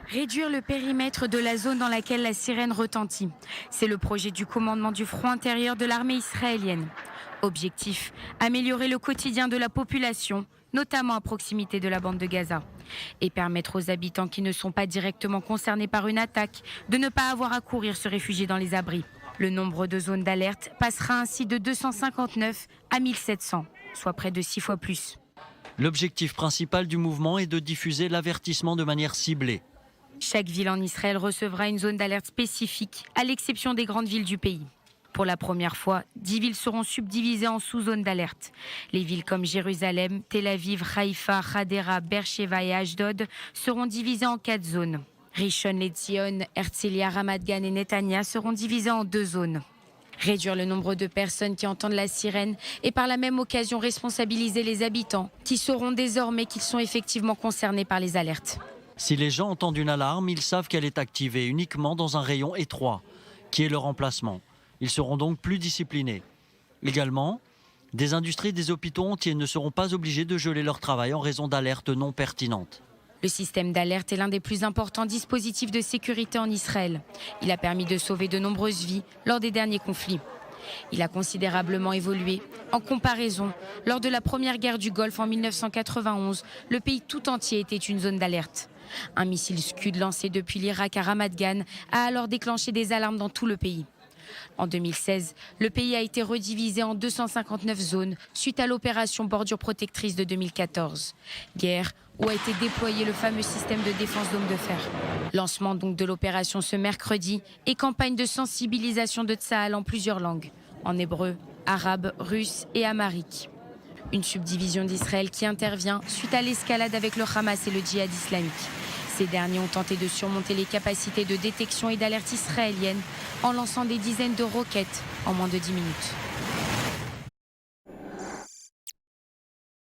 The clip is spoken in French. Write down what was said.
Réduire le périmètre de la zone dans laquelle la sirène retentit. C'est le projet du commandement du front intérieur de l'armée israélienne. Objectif, améliorer le quotidien de la population, notamment à proximité de la bande de Gaza. Et permettre aux habitants qui ne sont pas directement concernés par une attaque de ne pas avoir à courir se réfugier dans les abris. Le nombre de zones d'alerte passera ainsi de 259 à 1700, soit près de 6 fois plus. L'objectif principal du mouvement est de diffuser l'avertissement de manière ciblée. Chaque ville en Israël recevra une zone d'alerte spécifique, à l'exception des grandes villes du pays. Pour la première fois, 10 villes seront subdivisées en sous-zones d'alerte. Les villes comme Jérusalem, Tel Aviv, Haïfa, Hadera, Beersheva et Ashdod seront divisées en 4 zones. Rishon LeZion, Herzliya, Ramat Gan et Netanya seront divisées en 2 zones. Réduire le nombre de personnes qui entendent la sirène et par la même occasion responsabiliser les habitants qui sauront désormais qu'ils sont effectivement concernés par les alertes. Si les gens entendent une alarme, ils savent qu'elle est activée uniquement dans un rayon étroit, qui est leur emplacement. Ils seront donc plus disciplinés. Également, des industries et des hôpitaux entiers ne seront pas obligés de geler leur travail en raison d'alertes non pertinentes. Le système d'alerte est l'un des plus importants dispositifs de sécurité en Israël. Il a permis de sauver de nombreuses vies lors des derniers conflits. Il a considérablement évolué. En comparaison, lors de la première guerre du Golfe en 1991, le pays tout entier était une zone d'alerte. Un missile Scud lancé depuis l'Irak à Ramat Gan a alors déclenché des alarmes dans tout le pays. En 2016, le pays a été redivisé en 259 zones suite à l'opération Bordure protectrice de 2014. Guerre où a été déployé le fameux système de défense dôme de fer. Lancement donc de l'opération ce mercredi et campagne de sensibilisation de Tsahal en plusieurs langues, en hébreu, arabe, russe et amharique. Une subdivision d'Israël qui intervient suite à l'escalade avec le Hamas et le djihad islamique. Ces derniers ont tenté de surmonter les capacités de détection et d'alerte israéliennes en lançant des dizaines de roquettes en moins de 10 minutes.